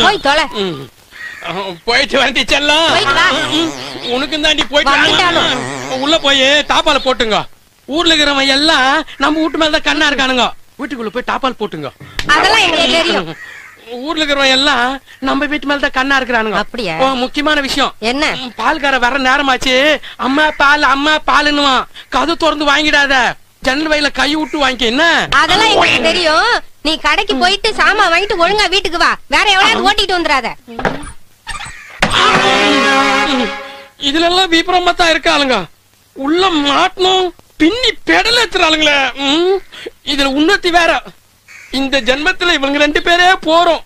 போய் தொலை. போயிட்டு வந்து செல்லம். உனக்கு தாண்டி போயிட்டு உள்ள போய் தாப்பால போட்டுங்க. ஊர்ல இருக்கிறவன் எல்லாம் நம்ம வீட்டு மேலதான் கண்ணா இருக்கானுங்க. வீட்டுக்குள்ள போய் தாப்பால் போட்டுங்க. அதெல்லாம் எங்களுக்கு தெரியும். ஊர்ல இருக்கிறவன் எல்லாம் நம்ம வீட்டு மேலதான் கண்ணா இருக்கிறானுங்க. அப்படியா? முக்கியமான விஷயம் என்ன? பால்கார வர நேரமாச்சு. அம்மா பாலுன்னுவான். கது திறந்து வாங்கிடாத, ஜன்னல் வயல கை விட்டு வாங்கிக்க. என்ன? அதெல்லாம் எங்களுக்கு தெரியும். நீ கடைக்கு போயிட்டு சாமான் வாங்கிட்டு ஒழுங்கா வீட்டுக்கு வா. வேற எவ்வளவு ஓட்டிட்டு வந்துடாத. இதுல எல்லாம் விபரமா தான் இருக்காளுங்க. உள்ள மாட்டணும் பின்னி பெடல் ஏத்துறாளுங்களே. இதுல உன்னத்தி வேற. இந்த ஜென்மத்துல இவங்க 2 பேரே போறோம்.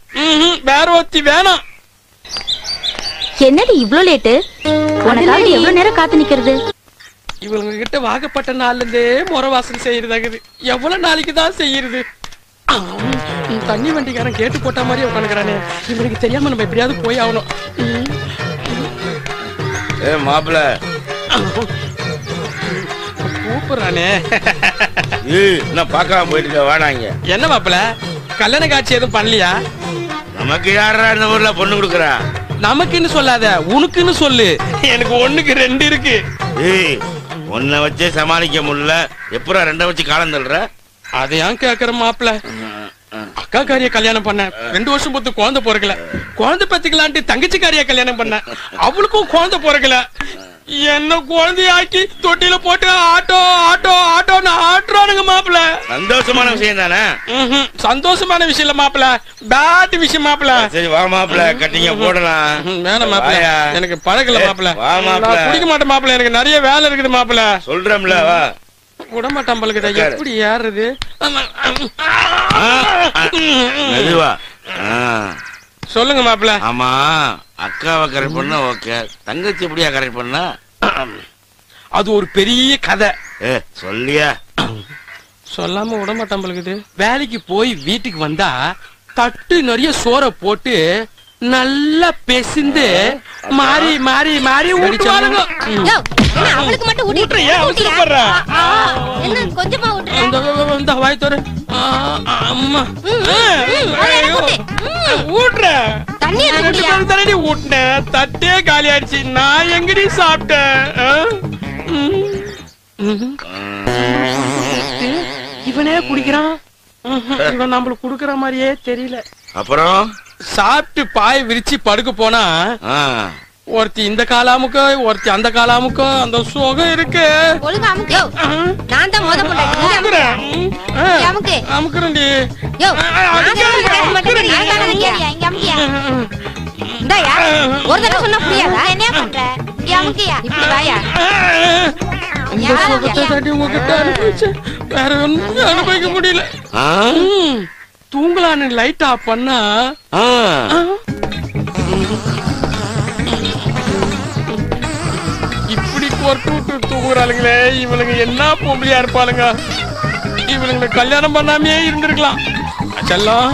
வேற ஒத்தி வேணாம். என்னடி இவ்ளோ லேட்டு? உனக்காக எவ்வளவு நேரம் காத்து நிக்கிறது? இவங்க கிட்ட வாகப்பட்ட நாள்ல இருந்தே முறை வாசல் செய்யறதாகுது. எவ்வளவு நாளைக்கு தான் செய்யறது? தண்ணி வண்டிக்காரன் கேட்டு போட்ட மாதிரி உட்காந்துக்கிறானே. இவனுக்கு தெரியாம நம்ம எப்படியாவது போய் ஆகணும். மாப்பிள்ள கூப்பிடுறானே. நான் பாக்காம போயிட்டு வாடாங்க. என்ன மாப்பிள்ள, கல்யாண காட்சி எதுவும் பண்ணலையா? நமக்கு யாரா இந்த ஊர்ல பொண்ணு கொடுக்குறா? நமக்குன்னு சொல்லாத, உனக்குன்னு சொல்லு. எனக்கு 1க்கு 2 இருக்கு. ஒன்ன வச்சே சமாளிக்க முடியல, எப்பரா 2 வச்சு காலம் தள்ளுற? அதையான் கேக்குற மாப்பிள்ள. அக்கா காரிய கல்யாணம் பண்ண 2 வருஷம் பொறுத்து குழந்தை பிறக்கல. குழந்தை பத்திக்கலான்ட்டு தங்கச்சி காரிய கல்யாணம் பண்ண, அவளுக்கும் குழந்தை பிறக்கல. என்ன குழந்தையாக்கி தொட்டில போட்டு ஆட்டோ ஆட்டோ ஆட்டோன்னு ஆட்டுறானுங்க மாப்பிள்ள. சந்தோஷமான விஷயம் தானே? சந்தோஷமான விஷயம் இல்ல மாப்பிள்ள, பேட் விஷயம் மாப்பிள்ள. சரி வா மாப்பிள்ள, கட்டிங்க போடலாம். வேணாம் மாப்பிள்ள, எனக்கு பழகல மாப்பிள்ள. வா மாப்பிள்ள. குடிக்க மாட்டேன் மாப்பிள்ள, எனக்கு நிறைய வேலை இருக்குது மாப்பிள்ள. சொல்றேன்ல வா. விடமாட்டான் பழகுதா, எப்படி ஏறுறது? மெதுவா. சொல்லுங்க மாப்பிள்ள. ஆமா, அக்காவை கரெக்ட் பண்ணா ஓகே, தங்கச்சி எப்படியா கரெக்ட் பண்ணா? அது ஒரு பெரிய கதை. சொல்லியா? சொல்லாம விடமாட்டான் பழகுது. வேலைக்கு போய் வீட்டுக்கு வந்தா தட்டு நிறைய சோற போட்டு நல்லா பெசிந்து மாறி மாறி மாறி ஊட்டுவானுங்க. அவளுக்கு மட்டும் கொஞ்சமா இந்த வாய் தோற அம்மா ஊட்டுற தண்ணி ஊட்டினேன். தட்டே காலி ஆயிடுச்சு. நான் எங்கடி சாப்பிட்டேன்? இவனே குடிக்கிறான். இவன் நம்மளுக்கு குடுக்கற மாதிரியே தெரியல. அப்புறம் சாப்பிட்டு பாய் விரிச்சு படுக்க போனா ஒருத்தி இந்த காலாமுக்கோ ஒருத்தி அந்த காலாமுக்கோ அந்த சுகம் இருக்கு. அமுக்குறேன்டி. ஒரு தடவை சொன்னா புரியாதா? என்ன பண்ற? இந்த சுகத்தை தாண்டி உங்ககிட்ட அனுபவிச்சேன், வேற ஒன்னும் அனுபவிக்க முடியல. தூங்கலான்னு லைட் ஆஃப் பண்ணா இப்படி கொட்டு விட்டு தூங்குறாளுங்களே. இவளுங்க என்ன பொம்பளையா இருப்பாளுங்க. இவளுங்களை கல்யாணம் பண்ணாமே இருந்திருக்கலாம். செல்லம்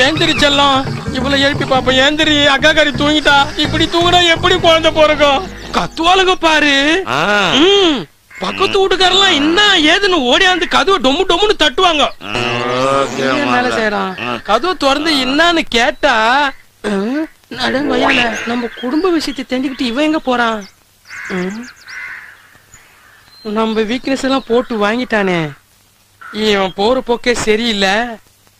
ஏந்திரி, செல்லம் இவளை எழுப்பி பாப்போம். ஏந்திரி, அக்கா காரி தூங்கிட்டா. இப்படி தூங்குனா எப்படி குழந்தை போறக்கும்? கத்துவாளுங்க பாரு. பக்கத்து வீட்டுக்காரெல்லாம் என்ன ஏதுன்னு ஓடியாந்து கதவை டொம்மு டொம்முன்னு தட்டுவாங்க. மேல செய்யறான் கதவை திறந்து என்னன்னு கேட்டா, நம்ம குடும்ப விஷயத்தை தெரிஞ்சுக்கிட்டு இவன் எங்க போறான்? நம்ம வீக்னஸ் எல்லாம் போட்டு வாங்கிட்டானே. இவன் போற போக்கே சரியில்லை.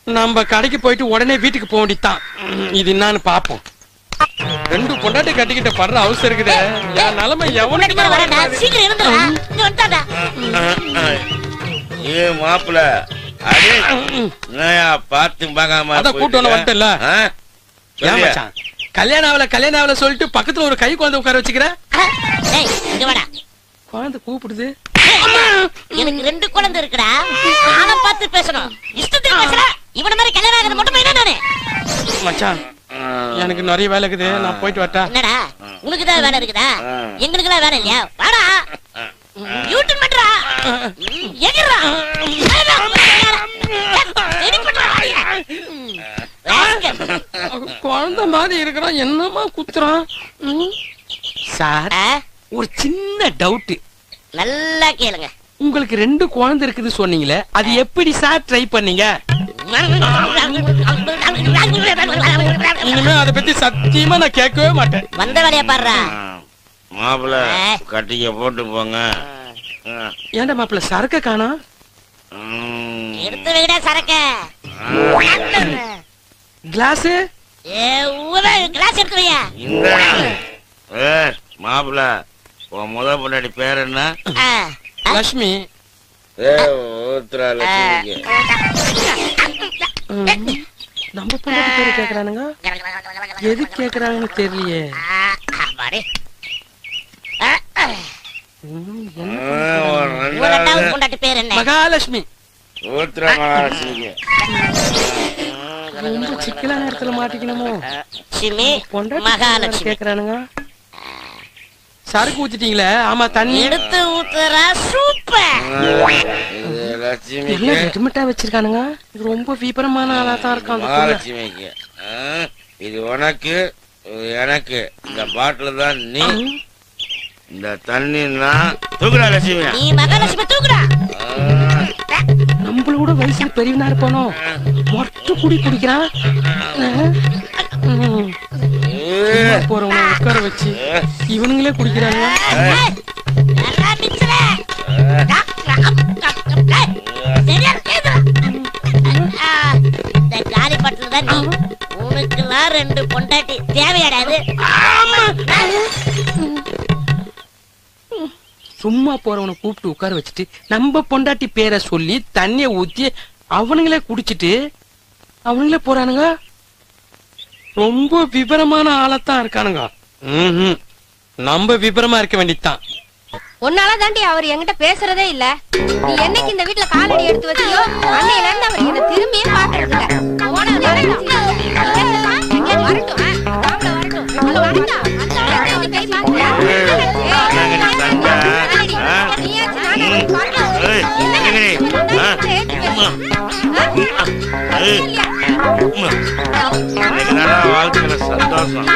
நம்ம கடைக்கு போயிட்டு உடனே வீட்டுக்கு போக வேண்டியதான். இது என்னன்னு பாப்போம். 2 பொண்டாட்டி கட்டிக்கிட்ட படுற அவசரம் இருக்குது. என் நிலைமை எவனுக்கு மாப்பிள்ள பாத்து பாக்காம கூட்டு வந்துட்டல. கல்யாணம் ஆகல சொல்லிட்டு பக்கத்துல ஒரு கை குழந்தை உட்கார வச்சுக்கிற. குழந்தை கூப்பிடுது. எனக்கு 2 குழந்தை இருக்குடா. ஆள பார்த்து பேசணும். இஷ்டத்துக்கு பேசற. இவன மாதிரி கல்யாணம் ஆகுது மட்டும் என்ன நானே? மச்சான் எனக்கு நிறைய வேலை இருக்குது, நான் போயிட்டு வரட்டா? என்னடா உனக்கு தான் வேலை இருக்குதா? எங்களுக்கு எல்லாம் வேலை இல்லையா? வாடா. யூட்டன் பண்றா. எகிரா. குழந்தை மாதிரி இருக்கிறான், என்னமா குத்துறான்? சார் ஒரு சின்ன டவுட். நல்லா கேளுங்க. உங்களுக்கு 2 குழந்தை இருக்குது சொன்னீங்களே, அது எப்படி சார் ட்ரை பண்ணீங்க? இனிமே அதை பத்தி சத்தியமா நான் கேட்கவே மாட்டேன். வந்த வேலைய பாடுறா. மாப்பிள்ள கட்டிக்க போட்டு போங்க. ஏன்டா மாப்பிள்ள சரக்க காணோம்? எடுத்து வைடா சரக்க. கிளாஸ் கிளாஸ் எடுத்து வையா. மாப்பிள்ள உன் முத பொண்டாடி பேர் என்ன? லட்சுமி. நம்ம பொண்டாடி பேரு கேக்குறானுங்க, எது கேக்குறாங்கன்னு தெரியலையே. பொண்டாட்டி பேர் என்ன? மகாலட்சுமி. மகாலட்சுமிக்கு ரொம்ப சிக்கலான இடத்துல மாட்டிக்கணுமோ? மகாலட்சுமி கேக்குறானுங்க. சரக்கு ஊத்திட்டீங்களே? ஆமா, தண்ணி எடுத்து ஊத்துறா. சூப்பர். எல்லாம் ரெடிமேட்டா வச்சிருக்கானுங்க. ரொம்ப விபரமான ஆளா தான் இருக்கான். மகாலட்சுமிக்கு இது உனக்கு, எனக்கு. இந்த பாட்டில் தான் நீ, இந்த தண்ணி தூக்குறா லட்சுமி. நீ மகாலட்சுமி தூக்குறா. நம்மளோட வயசுல பெரியவனா இருப்பானோ, மொட்டை குடி குடிக்கிறான். போறவங்க உட்கார வச்சு இவனுங்களே குடிக்கிறாங்க. இந்த காலி பட்டில தான் நீ. உனக்குலாம் 2 பொண்டாட்டி தேவையாடாது. சும்மா போறவனை கூப்பிட்டு உட்கார வச்சுட்டு நம்ம பொண்டாட்டி பேரை சொல்லி தண்ணிய ஊத்தி அவனுங்களே குடிச்சிட்டு அவனுங்களே போறானுங்க. ரொம்ப விபரமான ஆளத்தான் இருக்கானுங்க. நம்ம விபரமா இருக்க வேண்டியதுதான். உன்னால தாண்டி அவர் என்கிட்ட பேசுறதே இல்ல. நீ என்னைக்கு இந்த வீட்டுல காலடி எடுத்து வச்சியோ அன்னையில இருந்து அவர் என்ன திரும்பியே பாக்குறது இல்ல. வாழ்க்கையில சந்தோஷம்.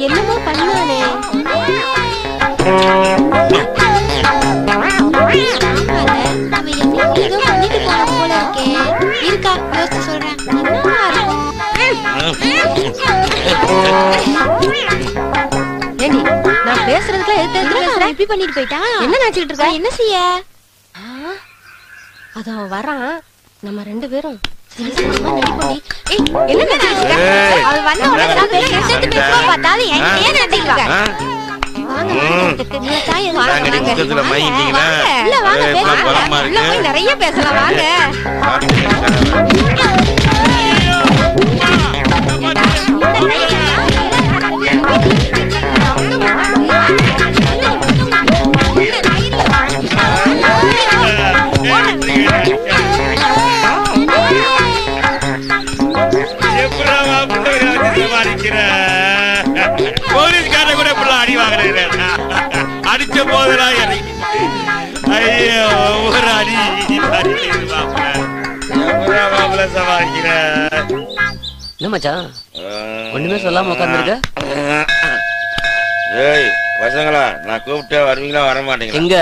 என்னமோ பண்ணானே. ஏதோ பண்ணிட்டு போன போல இருக்கே. இருக்கா யோசிச்சு சொல்றேன். ஏண்டி நான் பேசுறதுக்குள்ள எடுத்து பேசுறேன். இப்படி பண்ணிட்டு போயிட்டா? என்ன நினைச்சிட்டு இருக்கா? என்ன செய்ய? அது அவன் வரான். நம்ம 2 பேரும் நிறைய பேசலாம். வாங்க. போலீஸ்கார கூட அடி வாங்குற அடிச்ச போதெல்லாம் ஐயோ ஒரு அடி சமாளிக்கிற. என்ன மச்சான் ஒண்ணுமே சொல்லாம உட்கார்ந்துருக்க? ஏய் பசங்களா, நான் கூப்பிட்டா வருவீங்களா வர மாட்டீங்களா? எங்க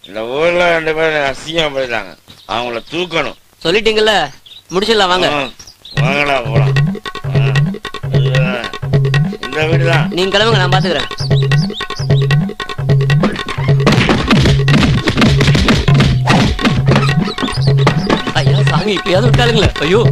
இந்த ஊர்ல 2 பேர் அசிங்கம் போயிட்டாங்க, அவங்கள தூக்கணும். சொல்லிட்டீங்கல்ல, முடிச்சிடலாம் வாங்க. வாங்கடா போலாம். இந்த வீடுதான். நீங்க கிளம்புங்க, நான் பாத்துக்கிறேன். ஐயா சாமி, இப்பயாவது விட்டாளுங்களே. ஐயோ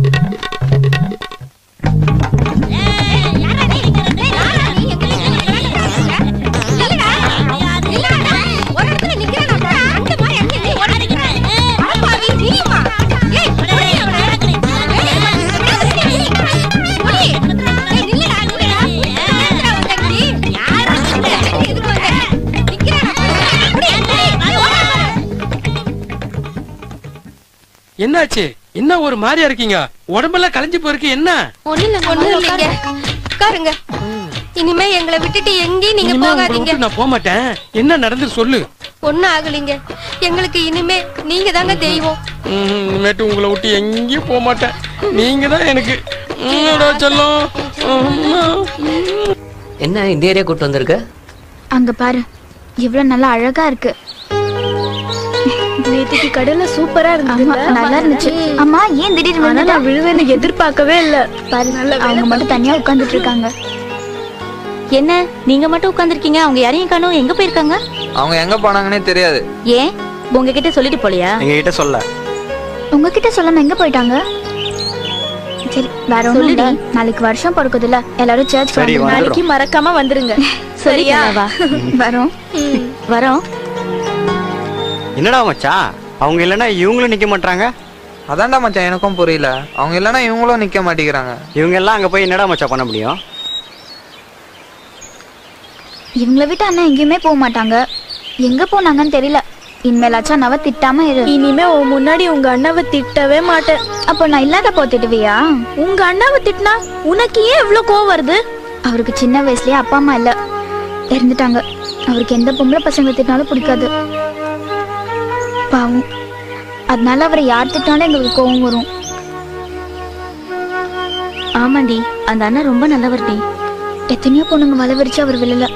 என்னாச்சு? என்ன ஒரு மாதிரியா இருக்கீங்க? உடம்பெல்லாம் கலைஞ்சு போயிருக்கு. என்ன? ஒண்ணு இல்லைங்க. உட்காருங்க. இனிமே எங்களை விட்டுட்டு எங்கேயும் நீங்க போகாதீங்க. நான் போக மாட்டேன். என்ன நடந்து சொல்லு. ஒண்ணும் ஆகலீங்க. எங்களுக்கு இனிமே நீங்க தாங்க தெய்வம். இனிமேட்டு உங்களை விட்டு எங்கேயும் போக மாட்டேன். நீங்க தான் எனக்கு செல்லம். என்ன இந்த ஏரியா கூட்டு வந்திருக்க? அங்க பாரு, இவ்வளவு நல்லா அழகா இருக்கு. நேத்திக்கு கடல்ல சூப்பரா இருந்துச்சு. நல்லா இருந்துச்சு. அம்மா ஏன் திடீர்னு ஆனா நான் விழுவேன்னு எதிர்பார்க்கவே இல்ல. அவங்க மட்டும் தனியா உட்கார்ந்துட்டு இருக்காங்க. என்ன நீங்க மட்டும் உட்கார்ந்திருக்கீங்க? அவங்க யாரையும் காணோம், எங்க போயிருக்காங்க? அவங்க எங்க போனாங்கன்னே தெரியாது. ஏன் உங்ககிட்ட சொல்லிட்டு போலியா? எங்ககிட்ட சொல்ல. உங்ககிட்ட சொல்லாம எங்க போயிட்டாங்க? சரி வேற ஒண்ணும் இல்ல. நாளைக்கு வருஷம் பிறக்குதுல்ல, எல்லாரும் சர்ச் போறோம். நாளைக்கு மறக்காம வந்துருங்க. சரியா? வரோம் வரோம். என்னடா மச்சான், அவங்க இல்லைன்னா இவங்களும் நிக்க மாட்டாங்க. அதான்டா மச்சான் எனக்கும் புரியல. அவங்க இல்லைன்னா இவங்களும் நிக்க மாட்டேங்கிறாங்க. இவங்க எல்லாம் அங்க போய் என்னடா மச்சான் பண்ண முடியும்? இவங்கள விட்டு அண்ணா எங்கேயுமே போக மாட்டாங்க. எங்க போனாங்கன்னு தெரியல. இனிமேலாச்சும் அண்ணாவை திட்டாம இரு. இனிமே உன் முன்னாடி உங்க அண்ணாவை திட்டவே மாட்டேன். அப்ப நான் இல்லாத போ திட்டுவியா? உங்க அண்ணாவை திட்டினா உனக்கு ஏன் இவ்வளவு கோவம் வருது? அவருக்கு சின்ன வயசுலயே அப்பா அம்மா இல்ல, இறந்துட்டாங்க. அவருக்கு எந்த பொம்பளை பசங்க திட்டினாலும் பிடிக்காது. பாவம். அதனால அவரை யார் திட்டாலும் எங்களுக்கு கோவம் வரும். ஆமாண்டி, அந்த அண்ணா ரொம்ப நல்லவர்டி. எத்தனையோ பொண்ணுங்க வலை விரிச்சு அவர் விழல,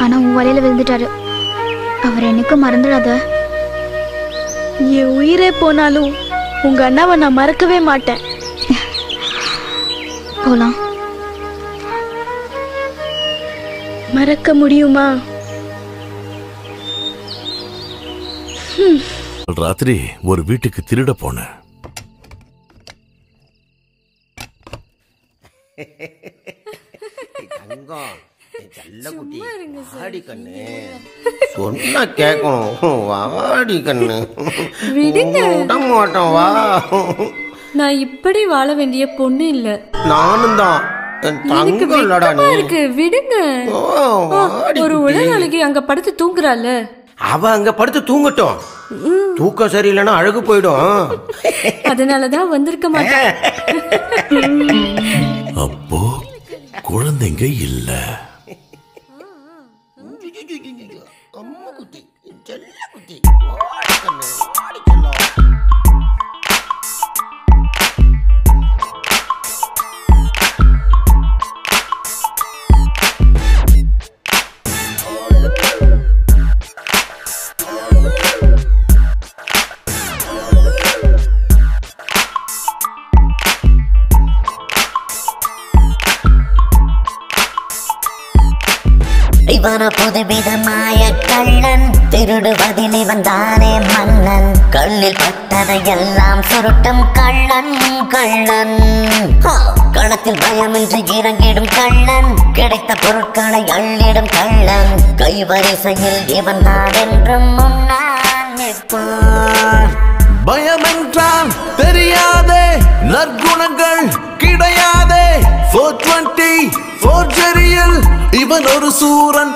ஆனா உன் வலையில விழுந்துட்டாரு. அவர் என்னைக்கும் மறந்துடாத. என் உயிரே போனாலும் உங்க அண்ணாவை நான் மறக்கவே மாட்டேன். போலாம். மறக்க முடியுமா? ராத்திரி ஒரு வீட்டுக்கு திருட போனேன். சொன்னா கேட்கணும். வாடி கண்ணு, விடுங்க. விட மாட்டோம். வா. நான் இப்படி வாழ வேண்டிய பொண்ணு இல்ல. நானும் தான். எனக்கு வெக்கமா இருக்கு. விடுங்க. ஒரு உலகாளிக்கு அங்க படுத்து தூங்குறாள். அவ அங்க படுத்து தூங்கட்டும். தூக்கம் சரியில்லைன்னா அழகு போயிடும். அதனாலதான் வந்திருக்க மாட்டேன். அப்போ குழந்தைங்க இல்ல. இவன புதுவிதமாய கள்ளன், திருடுவதில் இவன் தானே மன்னன். கண்ணில் பட்டதையெல்லாம் சுருட்டும் கள்ளன் கள்ளன். களத்தில் பயமின்றி இறங்கிடும் கள்ளன், கிடைத்த பொருட்களை அள்ளிடும் கள்ளன். கைவரிசையில் இவன் தான் என்றும் முன்னால் நிற்பான். பயமென்றால் தெரியாதே, நற்குணங்கள் கிடையாதே. 420 ஃபோர்ஜரியில் இவன் ஒரு சூரன்.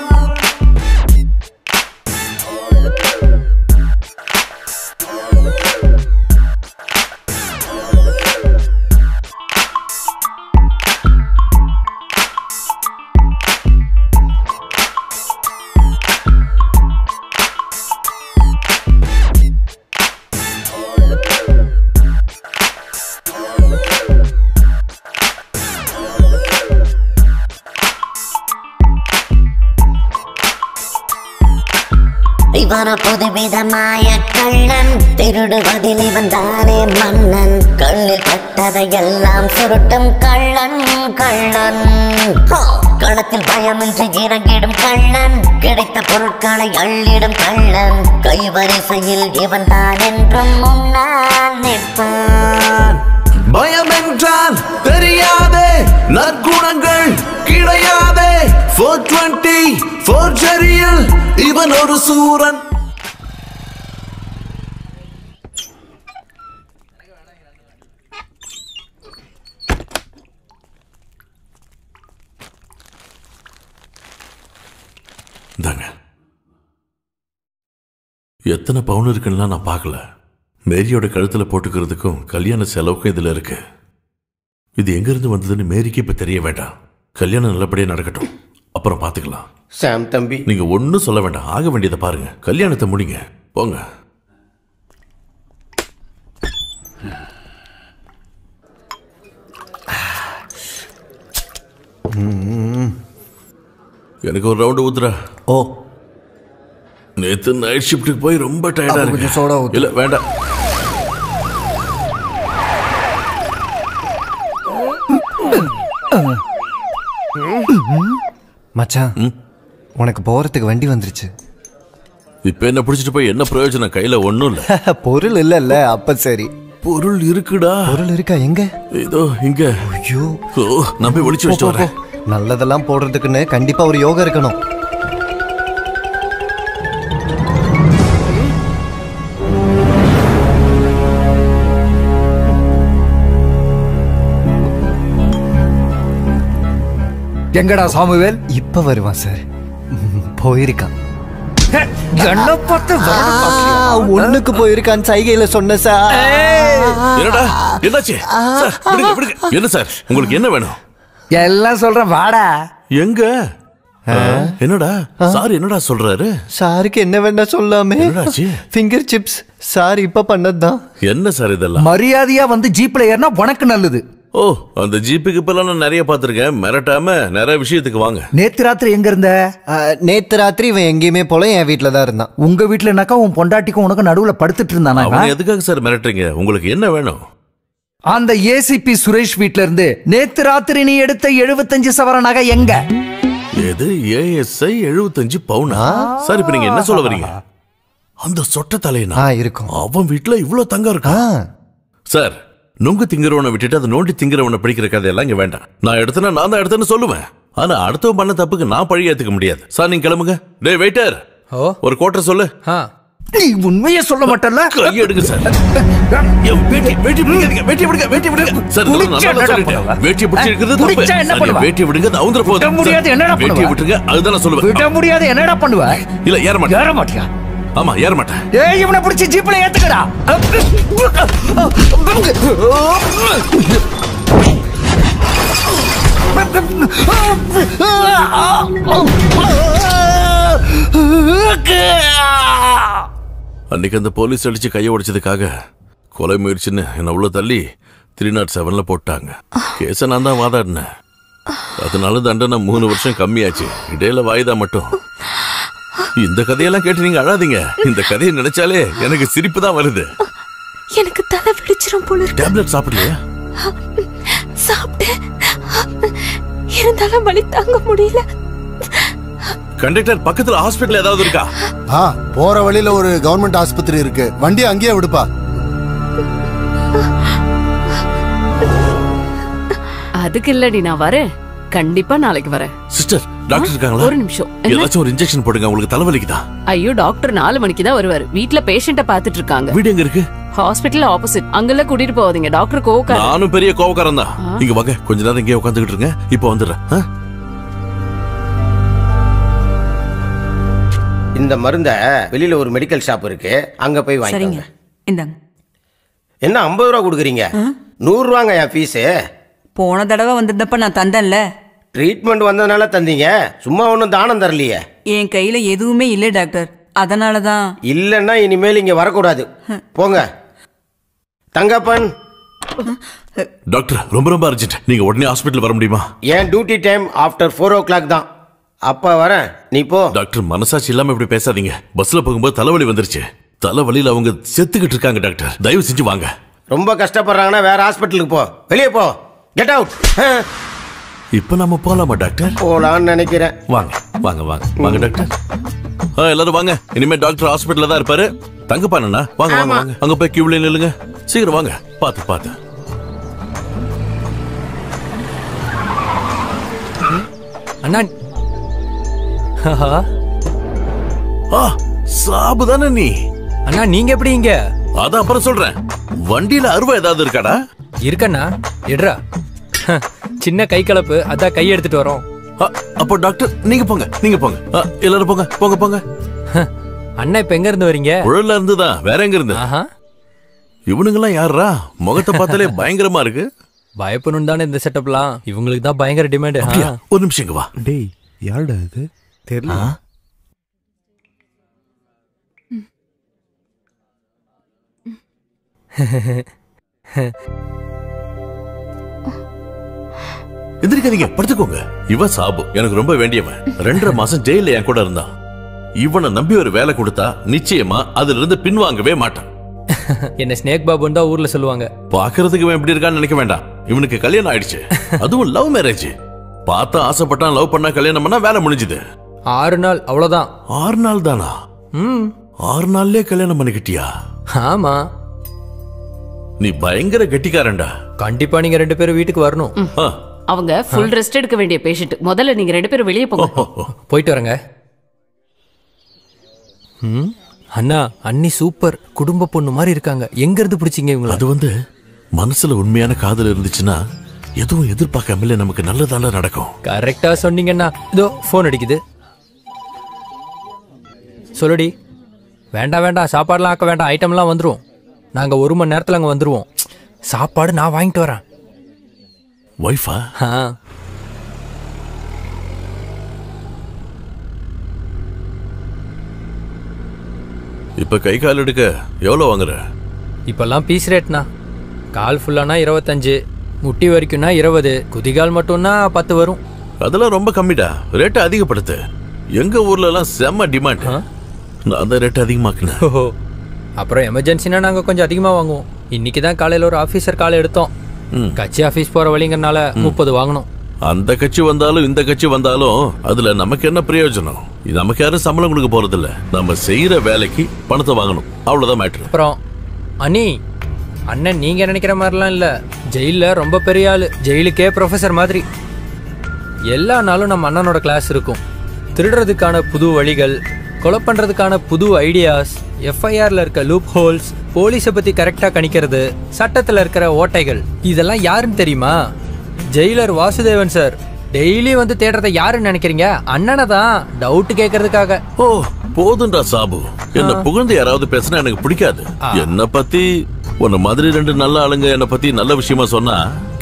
இவன புதுவிதமாய கள்ளன், திருடுவதில் இவன் தானே மன்னன். கண்ணில் பட்டதையெல்லாம் சுருட்டும் கள்ளன் கள்ளன். களத்தில் பயமின்றி இறங்கிடும் கள்ளன், கிடைத்த பொருட்களை அள்ளிடும் கள்ளன். கைவரிசையில் இவன் தான் என்றும் முன்னால் நிற்பான். பயமென்றால் தெரியாதே, நற்குணங்கள் கிடையாதே. 420 ஃபோர்ஜரியில் இவன் ஒரு சூரன். எத்தனை பவுன் இருக்குன்னா நான் பார்க்கல. மேரியோட கழுத்துல போட்டுக்கிறதுக்கும் கல்யாண செலவுக்கும் இதுல இருக்கு. இது எங்க இருந்து வந்ததுன்னு மேரிக்கு இப்ப தெரிய வேண்டாம். கல்யாணம் நல்லபடியா நடக்கட்டும், அப்புறம் பாத்துக்கலாம். சாம் தம்பி, நீங்க ஒன்னும் சொல்ல வேண்டாம். ஆக வேண்டியதை பாருங்க. கல்யாணத்தை முடிங்க, போங்க. எனக்கு ஒரு ரவுண்டு ஊத்துற. ஓ, நேத்து நைட் ஷிஃப்ட்டுக்கு போய் ரொம்ப டயர்டா கொஞ்சம் சோடா இருக்கு. இல்ல வேண்டாம். மச்சான் உனக்கு போறதுக்கு வண்டி வந்துருச்சு. இப்ப என்ன பிடிச்சிட்டு போய் என்ன பிரயோஜனம்? கையில ஒண்ணும் இல்ல. பொருள் இல்ல அப்ப சரி. பொருள் இருக்குடா. பொருள் இருக்கா? எங்க? இதோ இங்க. ஐயோ நான் போய் ஒளிச்சு வச்சுட்டு வரேன். நல்லதெல்லாம் போடுறதுக்குன்னு கண்டிப்பா ஒரு யோகா இருக்கணும். எங்கடா சாமுவேல்? இப்ப வருவான் சார். போயிருக்கான். ஒண்ணுக்கு போயிருக்கான் சைகையில சொன்ன சார். என்னடா என்னாச்சு? என்ன சார் உங்களுக்கு என்ன வேணும்? எல்லாம் சொல்றேன் வாடா. எங்க? என்னடா சார் என்னடா சொல்றாரு? சாருக்கு என்ன வேணா சொல்லாமே. ஃபிங்கர் சிப்ஸ் சார் இப்ப பண்ணதுதான். என்ன சார் இதெல்லாம்? மரியாதையா வந்து ஜீப்ல ஏறினா உனக்கு நல்லது. ஓ அந்த ஜீப்புக்கு இப்பெல்லாம் நான் நிறைய பாத்திருக்கேன். மிரட்டாம நிறைய விஷயத்துக்கு வாங்க. நேத்து ராத்திரி எங்க இருந்த? நேத்து ராத்திரி இவன் எங்கேயுமே போல என் வீட்டுல தான் இருந்தான். உங்க வீட்டுலனாக்கா உன் பொண்டாட்டிக்கும் உனக்கு நடுவுல படுத்துட்டு இருந்தானா? எதுக்காக சார் மிரட்டுறீங்க? உங்களுக்கு என்ன வேணும்? அந்த ஏசிபி சுரேஷ் வீட்ல இருந்து நேத்து ராத்திரி நீ எடுத்த 75 சவர நகை எங்க? எது? ஏஎஸ்ஐ 75 பவுனா? சார் இப்ப நீங்க என்ன சொல்ல வரீங்க? அந்த சொட்ட தலையனா இருக்கும். அவன் வீட்டுல இவ்வளவு தங்கம் இருக்கா? சார் நொங்கு திங்கிறவனை விட்டுட்டு அதை நோண்டி திங்கிறவனை பிடிக்கிற கதையெல்லாம் இங்க வேண்டாம். நான் எடுத்தேன்னா நான் தான் எடுத்தேன்னு சொல்லுவேன். ஆனா அடுத்தவன் பண்ண தப்புக்கு நான் பழி ஏத்துக்க முடியாது. சார் நீங்க கிளம்புங்க. டே வெயிட்டர் ஒரு கோட்டர் சொல்லு. நீ உண்மையே சொல்ல மாட்டல்ல? கையை எடுங்க சார். வேட்டி பிடிக்காதீங்க. வேட்டி விடுங்க. வேட்டி விடுங்க சார். வேட்டி பிடிச்சிருக்கிறது தப்பு. வேட்டி விடுங்க. அது அவுந்தற போகுது. முடியாது. என்னடா பண்ணுவ? வேட்டி விட்டுருங்க. அதுதான் நான் சொல்லுவேன். விட முடியாது. என்னடா பண்ணுவ? இல்ல ஏற மாட்டேன். ஏற மாட்டியா? ஆமா ஏற மாட்டேன். ஏய் இவனை பிடிச்சி ஜீப்ல ஏத்துக்கடா. அன்னைக்கு அந்த போலீஸ் அடிச்சு கையை உடைச்சதுக்காக கொலை முயற்சின்னு என்ன உள்ள தள்ளி 307ல போட்டாங்க. கேஸ நான் தான் வாதாடினேன். அதனால தண்டனை 3 வருஷம் கம்மியாச்சு. இடையில வாய்தா மட்டும். இந்த கதையெல்லாம் கேட்டு நீங்க அழாதீங்க. இந்த கதையை நினைச்சாலே எனக்கு சிரிப்பு தான் வருது. எனக்கு தலை வெடிச்சிரும் போல இருக்கு. டேப்லெட் சாப்பிடலையா? சாப்பிட்டேன். இருந்தாலும் வலி தாங்க முடியல. கண்டக்டர் பக்கத்துல ஹாஸ்பிடல் ஏதாவது இருக்கா? போற வழியில ஒரு கவர்மெண்ட் ஆஸ்பத்திரி இருக்கு. வண்டி அங்கேயே விடுப்பா. அதுக்கு இல்லடி நான் வரேன். கண்டிப்பா நாளைக்கு வரேன். சிஸ்டர் டாக்டர் இருக்காங்களா? ஒரு நிமிஷம். ஏதாச்சும் ஒரு இன்ஜெக்ஷன் போடுங்க. உங்களுக்கு தலைவலிக்குதா? ஐயோ டாக்டர் 4 மணிக்கு தான் வருவாரு. வீட்ல பேஷண்ட்ட பாத்துட்டு இருக்காங்க. வீடு எங்க இருக்கு? Hospital opposite. அங்கெல்லாம் கூட்டிட்டு போவாதீங்க. டாக்டர் கோவக்காரர். நானும் பெரிய கோவக்காரன் தான். இங்க வாங்க கொஞ்ச நேரம் இங்கே உட்காந்துக்கிட்டு இருங்க. இப்போ வந்துடுறேன். இந்த மருந்த வெளியில ஒரு மெடிக்கல் ஷாப் இருக்கு. அங்க போய் வாங்கிக்கோங்க. இந்தாங்க. என்ன 50 ரூபா கொடுக்குறீங்க? 100 ரூபாங்க என் ஃபீஸு. போன தடவை வந்திருந்தப்ப நான் தந்தேன்ல. ட்ரீட்மெண்ட் வந்ததுனால தந்தீங்க. சும்மா ஒன்றும் தானம் தரலையே. என் கையில எதுவுமே இல்லை டாக்டர். அதனால தான். இல்லைன்னா இனிமேல் இங்க வரக்கூடாது. போங்க. தங்கப்பன். டாக்டர் ரொம்ப ரொம்ப அர்ஜென்ட். நீங்க உடனே ஹாஸ்பிடல் வர முடியுமா? என் டியூட்டி டைம் ஆஃப்டர் 4 o'clock தான். அப்ப வரேன். நீ போ. டாக்டர் மனசாட்சி இல்லாம இப்படி பேசாதீங்க. பஸ்ல போகும்போது தலைவலி வந்துருச்சு. தலைவலியில அவங்க செத்துக்கிட்டு இருக்காங்க டாக்டர். தயவு செஞ்சு வாங்க. ரொம்ப கஷ்டப்படுறாங்கன்னா வேற ஹாஸ்பிட்டலுக்கு போ. வெளியே போ. Get out. இப்ப நம்ம போலாமா டாக்டர்? போலான்னு நினைக்கிறேன். வாங்க வாங்க வாங்க வாங்க டாக்டர். எல்லாரும் வாங்க. இனிமே டாக்டர் ஹாஸ்பிட்டல்ல தான் இருப்பாரு. தங்கப்பானா வாங்க வாங்க வாங்க. அங்க போய் கியூல நில்லுங்க. சீக்கிரம் வாங்க. பாத்து பாத்து. அண்ணா சாபுதானே நீ? அண்ணா நீங்க எப்படி இங்க? அதான் அப்புறம் சொல்றேன். வண்டியில அருவா ஏதாவது இருக்காடா? இருக்கண்ணா. எடுறா. சின்ன கை கலப்பு. அதான் கை எடுத்துட்டு வரோம். அப்போ டாக்டர் நீங்க போங்க. நீங்க போங்க. எல்லாரும் போங்க போங்க போங்க. அண்ணா இப்ப எங்க இருந்து வரீங்க? உழல்ல இருந்து தான். வேற எங்க இருந்து? இவனுங்கெல்லாம் யாரா? முகத்தை பார்த்தாலே பயங்கரமா இருக்கு. பயப்படணும் தானே இந்த செட்டப்லாம். இவங்களுக்கு தான் பயங்கர டிமாண்ட். ஒரு நிமிஷம் இங்க வா. டேய் யாருடா இது? தெரியல. எந்திரிக்காதீங்க. படுத்துக்கோங்க. இவன் சாபு எனக்கு ரொம்ப வேண்டியவன். 2.5 மாசம் ஜெயில என் கூட இருந்தான். இவனை நம்பி ஒரு வேலை கொடுத்தா நிச்சயமா அதுல இருந்து பின்வாங்கவே மாட்டான். என்ன ஸ்னேக் பாபுன்னு தான் ஊர்ல சொல்லுவாங்க. பாக்குறதுக்கு இவன் எப்படி இருக்கான்னு நினைக்க வேண்டாம். இவனுக்கு கல்யாணம் ஆயிடுச்சு, அதுவும் லவ் மேரேஜ். பார்த்தா ஆசைப்பட்டான், லவ் பண்ணா கல்யாணம் பண்ணா வேலை முடிஞ்சுது. 6 நாள் அவ்வளவுதான். 6 நாள் தானா? 6 நாள்லயே கல்யாணம் பண்ணிக்கிட்டியா? ஆமா. நீ பயங்கர கெட்டிக்காரன்டா. கண்டிப்பா நீங்க 2 பேரும் வீட்டுக்கு வரணும். அவங்க ஃபுல் ரெஸ்ட் எடுக்க வேண்டிய பேஷண்ட். முதல்ல நீங்க 2 பேரும் வெளியே போங்க. போயிட்டு வரங்க. அண்ணா அண்ணி சூப்பர், குடும்ப பொண்ணு மாதிரி இருக்காங்க. எங்க இருந்து பிடிச்சிங்க இவங்க? அது மனசுல உண்மையான காதல் இருந்துச்சுன்னா எதுவும் எதிர்பார்க்காமலே நமக்கு நல்லதான நடக்கும். கரெக்டா சொன்னீங்கண்ணா. இதோ போன் அடிக்குது. சொல்லுடி. வேண்டாம் வேண்டாம், சாப்பாடுலாம் ஆக்க வேண்டாம், ஐட்டம்லாம் வந்துடும். நாங்க 1 மணி நேரத்துல அங்க வந்துருவோம். சாப்பாடு நான் வாங்கிட்டு வரேன். வைஃபா? இப்ப கை கால் எடுக்க எவ்வளவு வாங்குற? இப்பெல்லாம் பீஸ் ரேட்னா கால் ஃபுல்லானா 25, முட்டி வரைக்கும்னா 20, குதிகால் மட்டும்னா 10 வரும். அதெல்லாம் ரொம்ப கம்மிடா, ரேட்டை அதிகப்படுத்து. எங்க ஊர்ல எல்லாம் செம்ம டிமாண்ட். நான் அந்த ரேட் அதிகமாக்குனேன். அப்புறம் எமர்ஜென்சினா நாங்க கொஞ்சம் அதிகமா வாங்குவோம். இன்னைக்கு தான் காலையில ஒரு ஆபீசர் கால் எடுத்தோம். கட்சி ஆபீஸ் போற வழிங்கறனால 30 வாங்கணும். அந்த கட்சி வந்தாலும் இந்த கட்சி வந்தாலும் அதுல நமக்கு என்ன பிரயோஜனம்? நமக்கு யாரும் சம்பளம் கொடுக்க போறது இல்ல. நம்ம செய்யற வேலைக்கு பணத்தை வாங்கணும், அவ்வளவுதான் மேட்டர். அப்புறம் அண்ணி, அண்ணன் நீங்க நினைக்கிற மாதிரிலாம் இல்ல. ஜெயில ரொம்ப பெரிய ஆளு, ஜெயிலுக்கே ப்ரொஃபசர் மாதிரி. எல்லா நாளும் நம்ம அண்ணனோட கிளாஸ் இருக்கும். திருடுறதுக்கான புது வழிகள், கொலை பண்றதுக்கான புது ஐடியாஸ், எஃப்ஐஆர்ல இருக்க லூப் ஹோல்ஸ், போலீஸை பத்தி கரெக்டா கணிக்கிறது, சட்டத்துல இருக்கிற ஓட்டைகள், இதெல்லாம் யாருன்னு தெரியுமா? Jailer Vasudevan sir. டெய்லி வந்து தேடுறத யாருன்னு நினைக்கிறீங்க? அண்ணனை தான். டவுட் கேட்கறதுக்காக. ஓ போதுண்டா சாபு, என்ன புகழ்ந்து யாராவது பேசினா எனக்கு பிடிக்காது. என்ன பத்தி உன்ன மாதிரி 2 நல்ல ஆளுங்க என்ன பத்தி நல்ல விஷயமா சொன்னா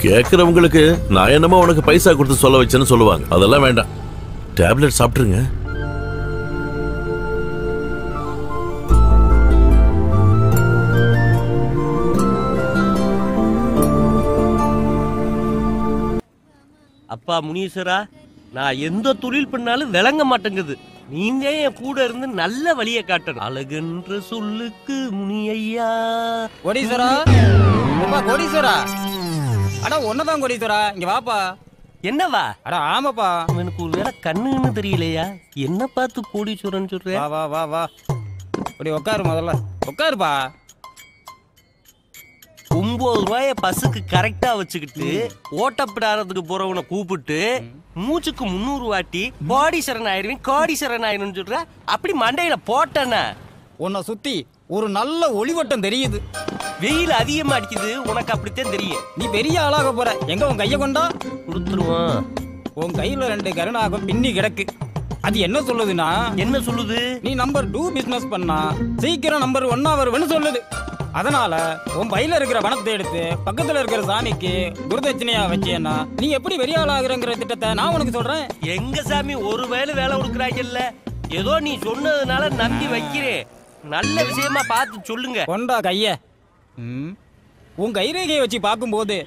கேட்கறவங்களுக்கு நான் என்னமோ உனக்கு பைசா கொடுத்து சொல்ல வச்சேன்னு சொல்லுவாங்க. அதெல்லாம் வேண்டாம், டேப்லெட் சாப்பிட்டுருங்க. அப்பா முனீஸ்வரா, நான் எந்த தொழில் பண்ணாலும் விளங்க மாட்டேங்குது. நீங்க என் கூட இருந்து நல்ல வழியை காட்டணும். அழகென்ற சொல்லுக்கு முனியையா. கோடீஸ்வரா, கோடீஸ்வரா, அட ஒன்னதான் கோடீஸ்வரா, இங்க வாப்பா. என்னவா? அட ஆமாப்பா. எனக்கு ஒரு வேளை கண்ணுன்னு தெரியலையா? என்ன பார்த்து கோடீஸ்வரன் சொல்றேன்? வா வா வா வா, அப்படி உட்காரு, முதல்ல உட்காருப்பா. 9 ரூபாய பஸ்ஸுக்கு கரெக்டா வச்சுக்கிட்டு ஓட்டப்படாததுக்கு போறவனை கூப்பிட்டு மூச்சுக்கு 300 வாட்டி கோடீஸ்வரன் ஆயிருவேன் கோடீஸ்வரன் ஆயிருன்னு சொல்ற. அப்படி மண்டையில போட்டன உன்னை சுத்தி ஒரு நல்ல ஒளிவட்டம் தெரியுது. வெயில் அதிகமா அடிக்குது, உனக்கு அப்படித்தான் தெரியும். நீ பெரிய ஆளாக போற. எங்க உன் கைய கொண்டா கொடுத்துருவான். உன் கையில 2 கருணாகம் பின்னி கிடக்கு. அது என்ன சொல்லுதுன்னா? என்ன சொல்லுது? நீ நம்பர் 2 பிசினஸ் பண்ணா சீக்கிரம் நம்பர் 1 வருவேன்னு சொல்லுது. அதனால உன் பையில இருக்கிற பணத்தை எடுத்து பக்கத்துல இருக்கிற சாமிக்கு குருதட்சணையா வச்சேன்னா நீ எப்படி பெரிய ஆளாகிறங்கிற திட்டத்தை நான் உனக்கு சொல்றேன். எங்க சாமி ஒரு வேலை கொடுக்குறாங்கல்ல, ஏதோ நீ சொன்னதுனால நம்பி வைக்கிறேன். நல்ல விஷயமா பார்த்து சொல்லுங்க. கொண்டா கைய. உன் கைரேகையை வச்சு பார்க்கும்போது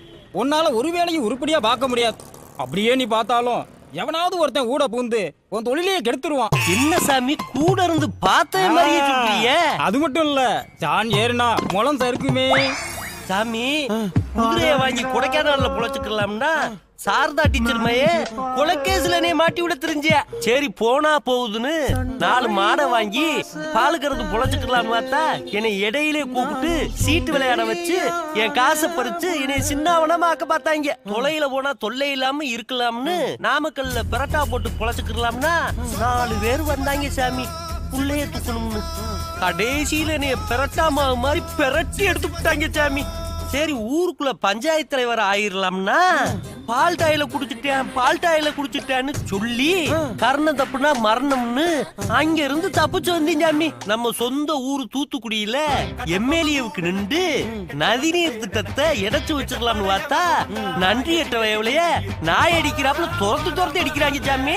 உன்னால ஒரு வேலையும் உருப்படியா பார்க்க முடியாது. அப்படியே நீ பார்த்தாலும் எவனாவது ஒருத்தன் கூட பூந்து உன் தொழிலையே கெடுத்துருவான். என்ன சாமி கூட இருந்து பார்த்த மாதிரியே சொல்றீங்க? அது மட்டும் இல்ல, ஜான் ஏறுனா முளம் சறுக்குமே. சாமி குதிரைய வாங்கி கொடைக்கானல்ல பொழைச்சுக்கலாம்னா சாரதா டீச்சர் மையே கொலைகேஸ்ல மாட்டி விட தெரிஞ்சிய. சரி போனா போகுதுன்னு 4 மாடை வாங்கி பாலுக்கிறது பொழைச்சுக்கலாம் பார்த்தா என்னை இடையிலே கூப்பிட்டு சீட்டு விளையாட வச்சு என் காசை பறிச்சு என்னை சின்னவனமா ஆக்க பார்த்தாங்க. தொலையில போனா தொல்லை இல்லாம இருக்கலாம்னு நாமக்கல்ல பெரட்டா போட்டு பொழைச்சுக்கலாம்னா 4 பேர் வந்தாங்க சாமி உள்ளே தூக்கணும்னு. கடைசியில என்னைய பெரட்டா மாவு மாதிரி பெரட்டி எடுத்து விட்டாங்க சாமி. சரி ஊருக்குள்ள பஞ்சாயத்து தலைவர் ஆயிரலாம்னா பால் டாயில குடிச்சிட்டேன்னு சொல்லி கர்ணம் தப்புனா மரணம்னு அங்க இருந்து தப்பிச்சு வந்தீங்க சாமி. நம்ம சொந்த ஊரு தூத்துக்குடியில எம்எல்ஏவுக்கு நின்று நதிநீர் திட்டத்தை எடைச்சு வச்சிடலாம்னு பார்த்தா நன்றி எட்ட வயவுலைய நாய் அடிக்கிறாப்புல துரத்து அடிக்கிறாங்க சாமி.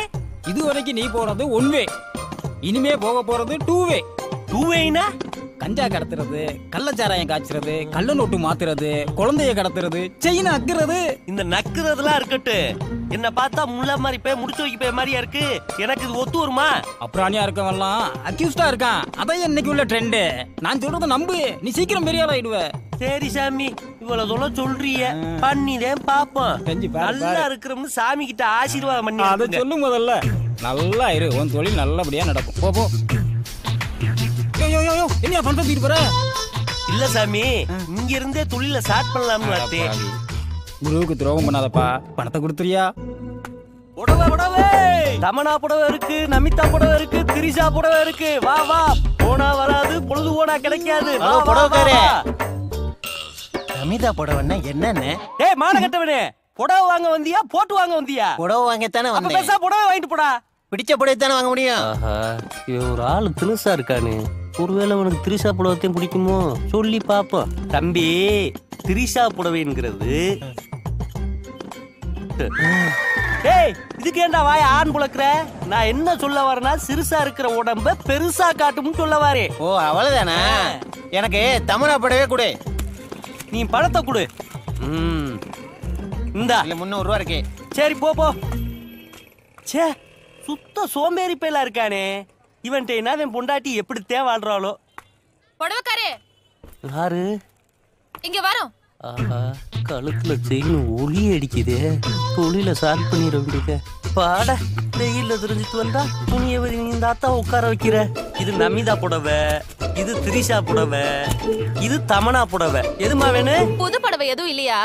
இது வரைக்கும் நீ போறது 1 வே, இனிமே போக போறது 2 வே. 2 வேனா? கஞ்சா கடத்துறது, கள்ளச்சாராயம் காய்ச்சறது, கள்ள நோட்டு மாத்துறது, குழந்தைய கடத்துறது, செயின் அக்குறது. இந்த நக்குறதுலாம் இருக்கட்டு, என்ன பார்த்தா முள்ள மாதிரி போய் முடிச்சு வைக்க போய் மாதிரியா இருக்கு. எனக்கு இது ஒத்து வருமா? அப்புறாணியா இருக்கவெல்லாம் அக்யூஸ்டா இருக்கான். அதான் இன்னைக்கு உள்ள ட்ரெண்டு. நான் சொல்றத நம்பு, நீ சீக்கிரம் பெரிய ஆள் ஆயிடுவ. சரி சாமி, இவ்வளவு சொல்ல சொல்றிய, பண்ணிதேன் பாப்போம். நல்லா இருக்கிறோம்னு சாமி கிட்ட ஆசீர்வாதம் பண்ணி அதை சொல்லும் முதல்ல. நல்லா இரு, உன் தொழில் நல்லபடியா நடக்கும். போ போ. என்ன பண்றது போற? இல்ல சாமி, இங்க இருந்தே தொழில ஸ்டார்ட் பண்ணலாம்னு பார்த்தேன். குருவுக்கு துரோகம் பண்ணாதப்பா, பணத்தை கொடுத்துறியா? புடவை புடவை, தமனா புடவை இருக்கு, நமிதா புடவை இருக்கு, திரிஷா புடவை இருக்கு. வா வா, போனா வராது, பொழுது போனா கிடைக்காது. புடவைக்காரே, நமிதா புடவைன்னா என்னன்னு? டேய் மான கட்டவனே, புடவை வாங்க வந்தியா போட்டு வாங்க வந்தியா? புடவை வாங்கத்தானே வந்தேன். பேசா புடவை வாங்கிட்டு போடா. பிடிச்ச புடவை தானே வாங்க முடியும். ஆஹா, இவன் ஒரு ஆளு தினுசா இருக்கானு. ஒருவேளை உனக்கு திரிஷா புடவைத்தையும் பிடிக்குமோ சொல்லி பாப்போம். தம்பி, திரிஷா புடவைங்கிறது இதுக்கு ஏண்டா வாய் ஆண் புழக்கிற? நான் என்ன சொல்ல வரேன்னா, சிறுசா இருக்கிற உடம்ப பெருசா காட்டும்னு சொல்ல வரேன். ஓ அவ்வளவுதானே? எனக்கு தமனா புடவே கொடு. நீ பணத்தை கொடு. இந்தா 300 ரூபா இருக்கு. சரி போ போ. சே, சுத்த சோம்பேறி பேலா இருக்கானே இவன்ட்ட. என்ன பொண்டாட்டி எப்படி வாழ்றாளோ? புடவைக்காரே, யாரு? இங்க வரோம். ஆஹா, கழுத்துல செயின் ஒளி அடிக்குதே. தொழில ஸ்டார்ட் பண்ணிட வேண்டியது. பாட வெயில்ல தெரிஞ்சிட்டு வந்தா துணியை இந்த அத்தா உட்கார வைக்கிற. இது நமிதா புடவை, இது திரிஷா புடவை, இது தமனா புடவை. எதுமா வேணும்? புது புடவை எதுவும் இல்லையா?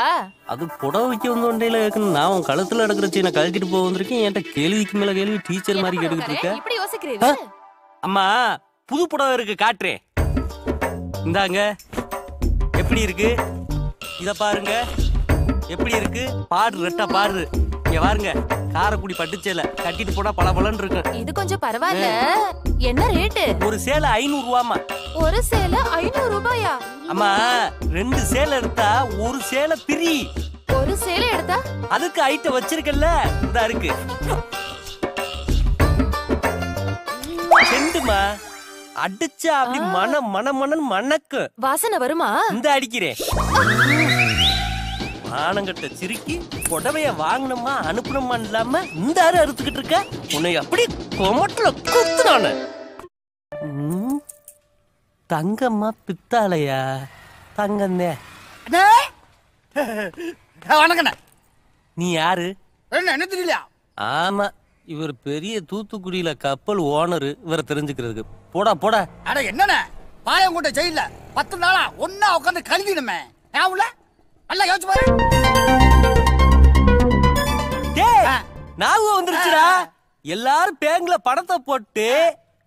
அது புடவை வைக்க வந்தோண்டையில இருக்கணும். நான் உன் கழுத்துல எடுக்கிற சீனை கழட்டிட்டு போக வந்திருக்கேன். என்கிட்ட கேள்விக்கு மேல கேள்வி, டீச்சர் மாதிரி கேட்டுக்கிட்டு இருக்க. இப்படி யோசிக்கிறீங்க? அம்மா, புது புடவை இருக்கு, காட்டுறேன். இந்தாங்க, எப்படி இருக்கு? இத பாருங்க, எப்படி இருக்கு? பாடு ரெட்டா பாடு. இங்க பாருங்க, காரக்குடி பட்டுச்சேலை கட்டிட்டு போனா பளபளன்னு இருக்கு. இது கொஞ்சம் பரவாயில்ல. என்ன ரேட்டு? ஒரு சேலை 500 ரூபாமா. ஒரு சேலை 500 ரூபாயா? அம்மா, 2 சேலை எடுத்தா ஒரு சேலை பிரி. ஒரு சேலை எடுத்தா அதுக்கு ஐட்டம் வச்சிருக்கல, இதா இருக்கு. செண்டுமா, அடிச்சா அப்படி மன மணக்கு. வாசனை வருமா? இந்த அடிக்கிறேன். ஆனங்கட்ட சிரிக்கி புடவைய வாங்கணுமா அனுப்பணுமா இல்லாம இந்த அறுத்துக்கிட்டு இருக்க. உன்னை அப்படி கொமட்டல குத்துனானு. தங்கம்மா பித்தாளையா? தங்கந்தே. வணக்கண்ணே. நீ யாரு? என்ன தெரியல? ஆமா, இவர் பெரிய தூத்துக்குடியில கப்பல் ஓனரு. இவரை தெரிஞ்சுக்கிறதுக்கு போடா போடா. அட என்னண்ணே, பாயங்கோட்டை ஜெயில 10 நாளா ஒன்னா உட்காந்து கழுவிடுமே. நல்லா யோசிச்சு பாரு. ஞாபகம் வந்துருச்சுடா. எல்லாரும் பேங்க்ல பணத்தை போட்டு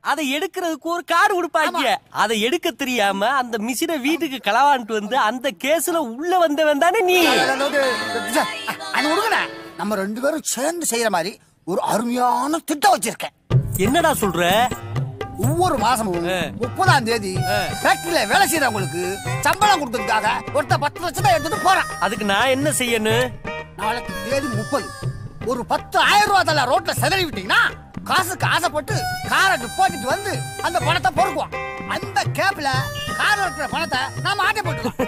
அதை எடுக்கிறதுக்கு ஒரு கார்டு கொடுப்பாங்க. அதை எடுக்க தெரியாம அந்த மிஷினை வீட்டுக்கு களவான்ட்டு வந்து அந்த கேஸ்ல உள்ள வந்தவன் தானே நீ. அது விடுங்கண்ணே, நம்ம 2 பேரும் சேர்ந்து செய்யற மாதிரி ஒரு அருமையான திட்டம் வச்சிருக்கேன். என்னடா சொல்ற? ஒவ்வொரு மாசமும் 30ஆம் தேதி ஃபேக்டரியில வேலை செய்யறவங்களுக்கு சம்பளம் கொடுத்ததுக்காக ஒருத்தர் 10 லட்சம் தான் எடுத்துட்டு போறான். அதுக்கு நான் என்ன செய்யணும்? நாளைக்கு தேதி 30. ஒரு 10,000 ரூபாய் தலை ரோட்ல செதறி விட்டீங்கன்னா காசுக்கு ஆசைப்பட்டு காரை டிபாசிட் வந்து அந்த பணத்தை பொறுக்குவோம். அந்த கேப்ல கார் இருக்கிற பணத்தை நாம ஆட்டை போட்டுக்கலாம்.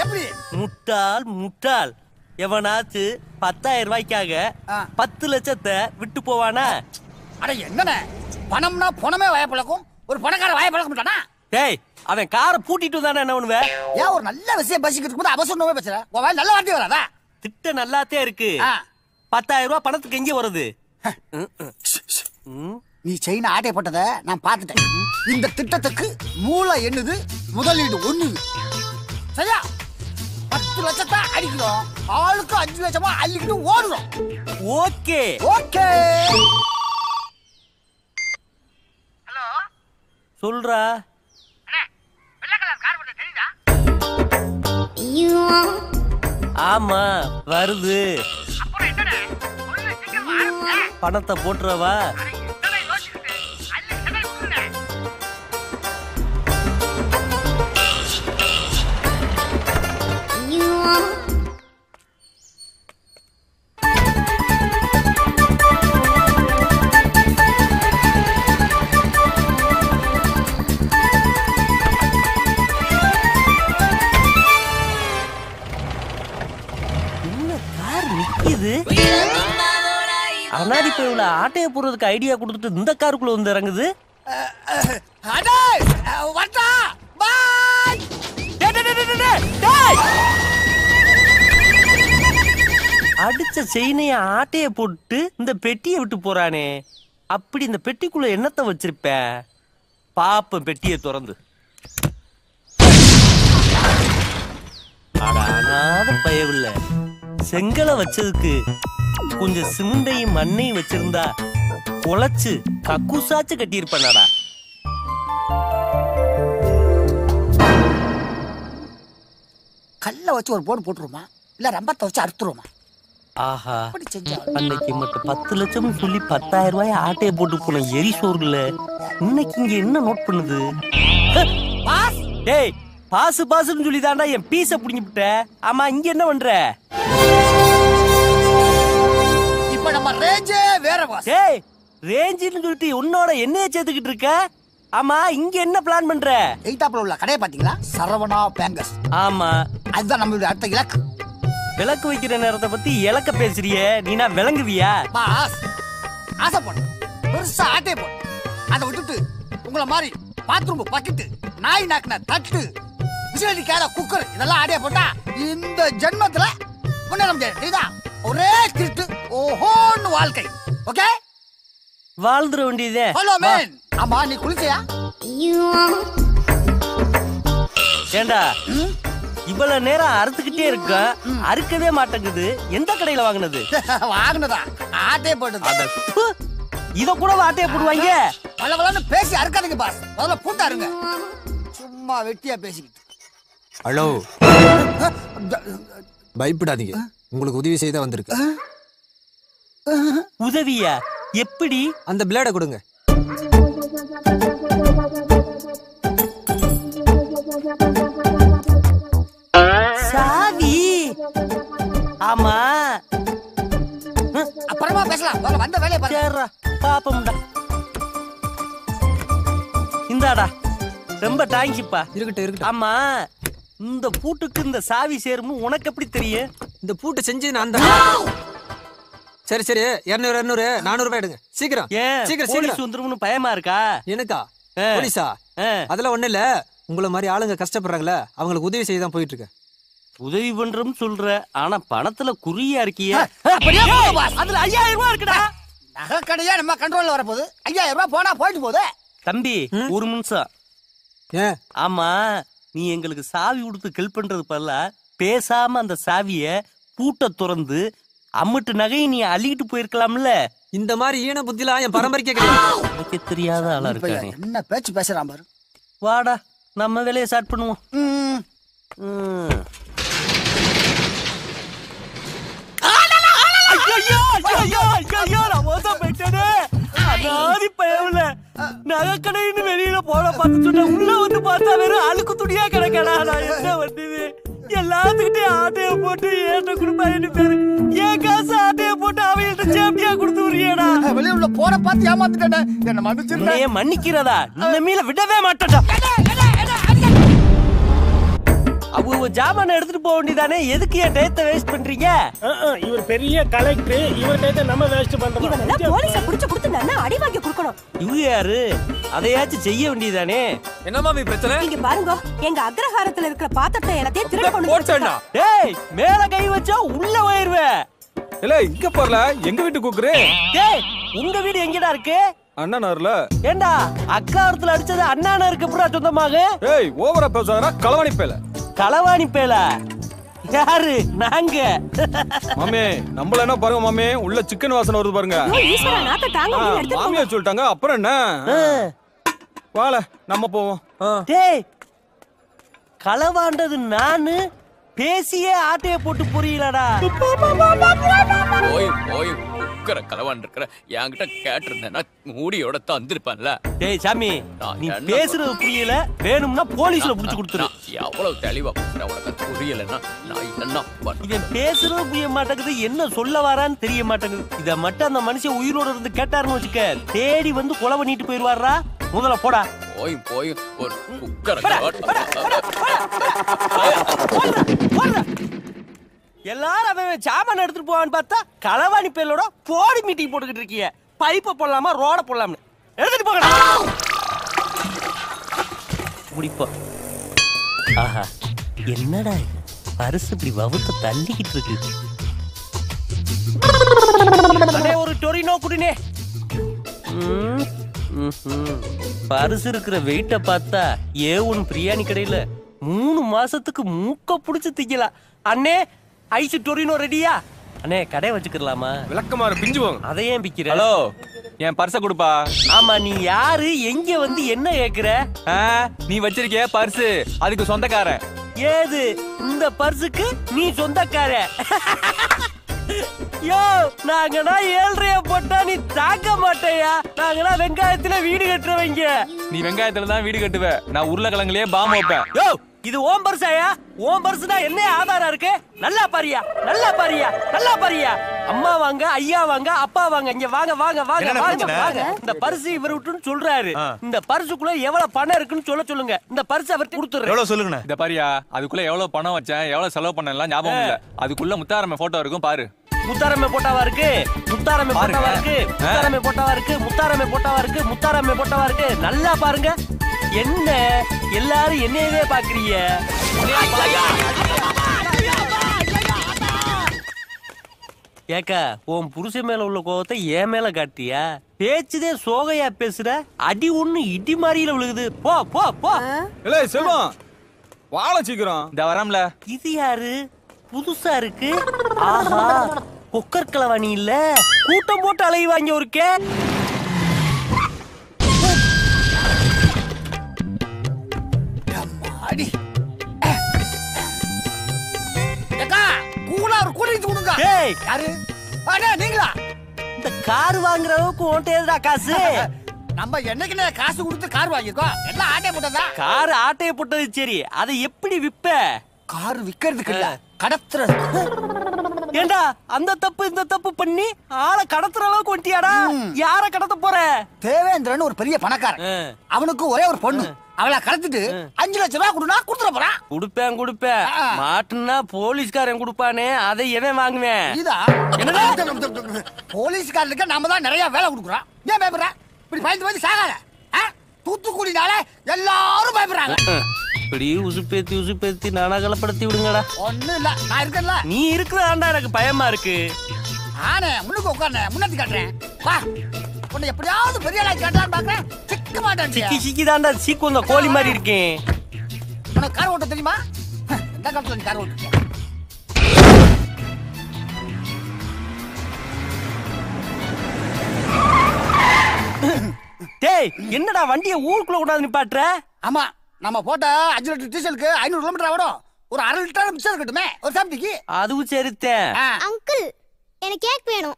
எப்படி? முட்டாள் முட்டாள். எவனாச்சு 10,000 ரூபாய்க்காக 10 லட்சத்தை விட்டு போவானா? அட என்னண்ணே, பணம்னா பணமே வயப்பழக்கும். ஒரு பணக்கார வயப்பழக்க மாட்டானா? டேய், அவன் காரை பூட்டிட்டு தானே என்ன பண்ணுவ? ஏன் ஒரு நல்ல விஷயம் பேசிக்கிட்டு இருக்கும்போது அவசரமே பேசுற? உன் வாய் நல்ல வார்த்தை வராதா? திட்ட நல்லாத்தே இருக்கு. 10,000 ரூபாய் பணத்துக்கு எங்கே வருது? நீ செயின ஆட்டை போட்டதை நான் பார்த்துட்டேன். இந்த திட்டத்துக்கு மூளை என்னது, முதலீடு 1. சரியா? 10 லட்சத்தை அடிக்கிறோம், ஆளுக்கு 5 லட்சமா அள்ளிக்கிட்டு ஓடுறோம். Okay okay. சொல்றா. ஆமா, வருது. பணத்தை போட்டுறவா? என்ன கார் நிக்குது? அனாடி போயில ஆட்டைய போறதுக்கு ஐடியா கொடுத்துட்டு இந்த காருக்குள்ள வந்து இறங்குது. அடிச்ச செயினைய ஆட்டைய போட்டு இந்த பெட்டியை விட்டு போறானே. அப்படி இந்த பெட்டிக்குள்ள என்னத்த வச்சிருப்ப? பாப்ப பெட்டியை திறந்து. அடானாத பயவில்ல, செங்கலை வச்சதுக்கு கொஞ்சம் சிமெண்டையும் மண்ணையும் வச்சிருந்தா குழைச்சு கக்கூசாச்சு கட்டியிருப்பேனாடா. கல்ல வச்சு ஒரு போர்டு போட்டுருமா, இல்ல ரம்பத்தை வச்சு அறுத்துருமா? ஆஹா, அன்னைக்கு மட்டும் 10 லட்சம் சொல்லி 10,000 ரூபாய் ஆட்டையை போட்டு போன எரிசோர்ல இன்னைக்கு இங்க என்ன நோட் பண்ணுது? டேய், பாசு பாசுன்னு சொல்லி தாண்டா என் பீஸ புடிங்கிட்ட. ஆமா, இங்க என்ன பண்ற? இப்ப நம்ம ரேஞ்சே வேற பாஸ். டேய், ரேஞ்சுன்னு சொல்லிட்டு உன்னோட என்னைய சேர்த்துக்கிட்டு இருக்க? ஆமா, இங்க என்ன பிளான் பண்ற? எய்தாப்ல உள்ள கடையை பாத்தீங்களா? சரவணா பேங்கர்ஸ். ஆமா, அதுதான் நம்மளுடைய அடுத்த இலக்கு. விளக்கு வைக்கிற நேரத்தை பத்தி இலக்க பேசுறியே, நீனா விளங்குவியா? பாஸ், ஆசைப்படு பெருசா ஆட்டே போடு. அதை விட்டுட்டு உங்களை மாதிரி பாத்ரூம் பக்கெட்டு, நாய் நாக்குன தட்டு, விசிலடி கேட குக்கர் இதெல்லாம் ஆடியா போட்டா இந்த ஜென்மத்துல முன்னேற முடியாது. தெரியுதா? ஒரே கிட்டு ஓஹோன்னு வாழ்க்கை. ஓகே, வாழ்ந்துட வேண்டியதே. Hello man. ஆமா, நீ குளிச்சியா? ஏண்டா இவ்வளவு நேரம் அறுத்துக்கிட்டே இருக்க, அறுக்கவே மாட்டேங்குது. எந்த கடையில வாங்குனது? வாங்குனதா? ஆட்டே போட்டது. இத கூட ஆட்டையை போடுவாங்க. பலவலன்னு பேசி அறுக்காதீங்க பாஸ். முதல்ல பூட்டாருங்க. சும்மா வெட்டியா பேசிக்கிட்டு. ஹலோ, பயப்படாதீங்க, உங்களுக்கு உதவி செய்த வந்திருக்கு. உதவியா? எப்படி? அந்த பிளேட கொடுங்க. சாவி? ஆமா, அப்புறமா பேசலாம். வந்த வேலையை பாரு. பாப்போம்டா. இந்தாடா, ரொம்ப தேங்க்ஸ்ப்பா. இருக்கட்டும் இருக்கட்டும். ஆமா, இந்த பூட்டுக்கு இந்த சாவி சேரும்னு உனக்கு எப்படி தெரியும்? இந்த பூட்டை செஞ்சு நான் தான். சரி சரி, 200 400 ரூபாய் எடுங்க. சீக்கிரம். ஏன் சீக்கிரம் போலீஸ் சீக்கிரம். வந்துரும்னு பயமா இருக்கா? எனக்கா? போலீஸா? அதெல்லாம் ஒண்ணு இல்ல, உங்களை மாதிரி ஆளுங்க கஷ்டப்படுறாங்களே, அவங்களுக்கு உதவி செய்ய தான் போயிட்டு இருக்கேன். உதவி பண்றோம்னு சொல்ற, ஆனா பணத்துல குறியா இருக்கிய. அதுல 5000 ரூபாய் இருக்குடா. நகை கடையா நம்ம கண்ட்ரோல்ல வர போகுது. 5000 ரூபாய் போனா போயிட்டு போகுது. தம்பி, ஒரு நிமிஷம். ஆமா, நீ எங்களுக்கு சாவி கொடுத்து ஹெல்ப் பண்றது பதிலா பேசாம அந்த சாவிய பூட்ட திறந்து அம்மிட்டு நகையை நீ அள்ளிட்டு போயிருக்கலாம்ல. இந்த மாதிரி ஈன புத்திலாம் என் பரம்பரைக்கே கிடையாது. எனக்கு தெரியாத ஆளா இருக்கானே. என்ன பேச்சு பேசுறான் பாரு. வாடா, நம்ம வேலையை ஸ்டார்ட் பண்ணுவோம். நகைக்கடைன்னு வெளியில போன பார்த்து சொன்ன, உள்ள வந்து பார்த்தா வெறும் அழுக்கு துணியா கிடக்கடா. நான் என்ன வந்தது? எல்லாத்துக்கிட்டே ஆட்டைய போட்டு ஏட்ட குடுப்பாயின்னு பேரு. ஏன் காசு ஆட்டைய போட்டு அவங்கள்ட்ட சேப்பியா கொடுத்து விடுறியடா. வெளியே உள்ள போன பார்த்து ஏமாத்துட்டேன். என்ன மன்னிச்சிருந்தேன். மன்னிக்கிறதா? இனிமேல விடவே மாட்டேன்டா. அவங்க ஜாமான எடுத்துட்டு போக வேண்டியதானே, எதுக்கு என் டயத்தை வேஸ்ட் பண்றீங்க? இவர் பெரிய கலெக்டர், இவர் டயத்தை நம்ம வேஸ்ட் பண்றோம். இவனெல்லாம் போலீஸ புடிச்சு கொடுத்து நல்லா அடி வாங்கி கொடுக்கணும். இவங்க யாரு? அதையாச்சும் செய்ய வேண்டியதானே. என்ன மாமி பிரச்சனை? இங்க பாருங்க, எங்க அக்ரஹாரத்துல இருக்கிற பாத்திரத்தை எல்லாத்தையும் திருட கொண்டு போச்சேடா. டேய், மேல கை வச்சா உள்ள போயிருவே. இல்ல, இங்க போறல, எங்க வீட்டு கூக்குறே. டேய், உங்க வீடு எங்கடா இருக்கு? அண்ணனார்ல. ஏண்டா, அக்காரத்துல அடிச்சது அண்ணானருக்கு எப்படா சொந்தமாக? ஏய், ஓவரா பேசாதடா, களவாணி பேல. களவாணி பேல யாரு? நாங்க. மாமே, நம்மள என்ன பாருங்க மாமே, உள்ள சிக்கன் வாசனை வருது பாருங்க. ஈஸ்வரா, நாத்த தாங்க முடியல, எடுத்து மாமியா சொல்லிட்டாங்க, அப்புறம் என்ன? வால, நம்ம போவோம். டேய், களவாண்டது நானு, பேசியே ஆட்டைய போட்டு புரியலடா. போய் போய் உக்கற களவான் இருக்கிற என்கிட்ட கேட்டிருந்தேன்னா மூடியோட தந்திருப்பேன்ல. டேய் சாமி, நீ பேசுறது புரியல, வேணும்னா போலீஸ்ல புடிச்சு கொடுத்துரு. எவ்வளவு தெளிவா உனக்கு புரியலன்னா நான் என்ன பண்ண? இவன் பேசுறது புரிய மாட்டேங்குது, என்ன சொல்ல வரான்னு தெரிய மாட்டேங்குது. இத மட்டும் அந்த மனுஷன் உயிரோட இருந்து கேட்டாருன்னு வச்சுக்க, தேடி வந்து கொலை பண்ணிட்டு போயிருவாரா. முதல்ல போடா. போய் போய் ஒரு உக்கற எல்லாரும் அவன் சாமான் எடுத்துட்டு போவான்னு பார்த்தா களவாணி பேரோட போடி மீட்டிங் போட்டுக்கிட்டு இருக்கீங்க. பைப்பை போடலாமா ரோட போடலாம்னு எடுத்துட்டு போகடா. முடிப்போம். ஆஹா என்னடா பரிசு இப்படி வவுத்த தள்ளிக்கிட்டு இருக்கு. ஒரு டொரினோ குடினே. பரிசு இருக்கிற வெயிட்ட பார்த்தா ஏ1 பிரியாணி கடையில 3 மாசத்துக்கு மூக்க புடிச்சு திங்கலாம். அண்ணே ஐஸ் டொரினோ ரெடியா? அண்ணே கடை வச்சுக்கலாமா? விளக்கமாறு பிஞ்சு போங்க. அதை ஏன் பிக்கிற? ஹலோ என் பர்ஸ கொடுப்பா. ஆமா நீ யாரு, எங்க வந்து என்ன கேக்குற? நீ வச்சிருக்கிய பர்ஸு அதுக்கு சொந்தக்காரன். ஏது இந்த பர்ஸுக்கு நீ சொந்தக்கார? யோ நாங்கனா 7.5 போட்டா நீ தாக்க மாட்டேயா? நாங்கனா வெங்காயத்துல வீடு கட்டுறவங்க. நீ வெங்காயத்துல தான் வீடு கட்டுவ, நான் உருளைக்கிழங்குலயே பாம்பு வைப்பேன். யோ இது ஓம் பர்ஸாயா? ஓம் பர்ஸ் தான் என்ன ஆதாரம் இருக்கு? நல்லா பாரியா, நல்லா பாரியா, நல்லா பாரியா. அம்மா வாங்க, ஐயா வாங்க, அப்பா வாங்க, இங்க வாங்க வாங்க வாங்க வாங்க. இந்த பர்ஸ் இவர் விட்டுன்னு சொல்றாரு. இந்த பர்ஸுக்குள்ள எவ்வளவு பணம் இருக்குன்னு சொல்லுங்க. இந்த பர்ஸ் அவர்கிட்ட கொடுத்துறேன். எவ்வளவு சொல்லுங்க. இந்த பாரியா அதுக்குள்ள எவ்வளவு பணம் வச்சேன், எவ்வளவு செலவு பண்ணலாம் ஞாபகம் இல்ல. அதுக்குள்ள முத்தாரம்ம போட்டோ இருக்கும் பாரு. முத்தாரம்மை போட்டாவா இருக்கு, முத்தாரம்மை போட்டாவா இருக்கு, முத்தாரம்மை போட்டாவா இருக்கு, முத்தாரம்மை போட்டாவா இருக்கு, முத்தாரம்மை போட்டாவா இருக்கு. நல்லா பாருங்க. என்ன எல்லாரும் என்னையவே பாக்குறீங்க? ஏக்கா உன் புருஷன் மேல உள்ள கோவத்தை என் மேல காட்டியா? பேச்சுதே சோகையா பேசுற. அடி ஒண்ணு இடி மாதிரியில விழுகுது. போ போ போ. இல்ல செல்வம் வாழ சீக்கிரம். இந்த வரம்ல. இது யாரு புதுசா இருக்கு? ஆஹா கொக்கர் களவாணி இல்ல, கூட்டம் போட்டு அலைவாங்க ஒரு கே. நீங்களா இந்த கார் வாங்குற அளவுக்கு ஓட்டேதா காசு? நம்ம என்னைக்குன்னு காசு கொடுத்து கார் வாங்கிருக்கோம். எல்லாம் ஆட்டைய போட்டதா? கார் ஆட்டைய போட்டது சரி, அதை எப்படி விப்ப? கார் விக்கிறதுக்கு இல்ல, கடத்துறது. ஏண்டா அந்த தப்பு இந்த தப்பு பண்ணி ஆளை கடத்துற அளவுக்கு வந்துட்டியாடா? யார கடத்த போற? தேவேந்திரன் ஒரு பெரிய பணக்காரன். அவனுக்கு ஒரே ஒரு பொண்ணு. அவளை கடத்திட்டு 5 லட்சம் ரூபாய் கொடுனா கொடுத்துட போறான். கொடுப்பேன் மாட்டுனா போலீஸ்காரன் கொடுப்பானே, அதை எவன் வாங்குவேன்? போலீஸ்காரனுக்கு நாம தான் நிறைய வேலை கொடுக்குறோம். ஏன் பயப்படுற? இப்படி பயந்து சாகாத. தூத்துக்குடினால எல்லாரும் பயப்படுறாங்க. இப்படி உசுப்பேத்தி நானாகலப்படுத்தி விடுங்கடா. ஒண்ணும் இல்ல, நான் இருக்கேன்ல. நீ இருக்கிறாண்டா எனக்கு பயமா இருக்கு. ஆனே முன்னுக்கு உட்கார்ந்து முன்னாடி காட்டுறேன். வா உன்னை எப்படியாவது பெரிய ஆளா காட்டலான்னு பாக்குறேன். சிக்க மாட்டேன். சிக்கிதாண்டா சீக்குந்த கோழி மாதிரி இருக்கேன். உனக்கு கார் ஓட்ட தெரியுமா? எந்த காலத்துல நீ கார் ஓட்டு? டேய் என்னடா வண்டியை ஊருக்குள்ள கூடாது நிப்பாட்டுற? ஆமா நம்ம போட்ட 5 லிட்டர் டீசலுக்கு 500 கிலோமீட்டர் ஆகும். ஒரு 1/2 லிட்டர் மிச்சம் இருக்கட்டுமே ஒரு சாப்பிட்டுக்கு. அதுவும் சரித்தேன். அங்கிள் எனக்கு கேக் வேணும்.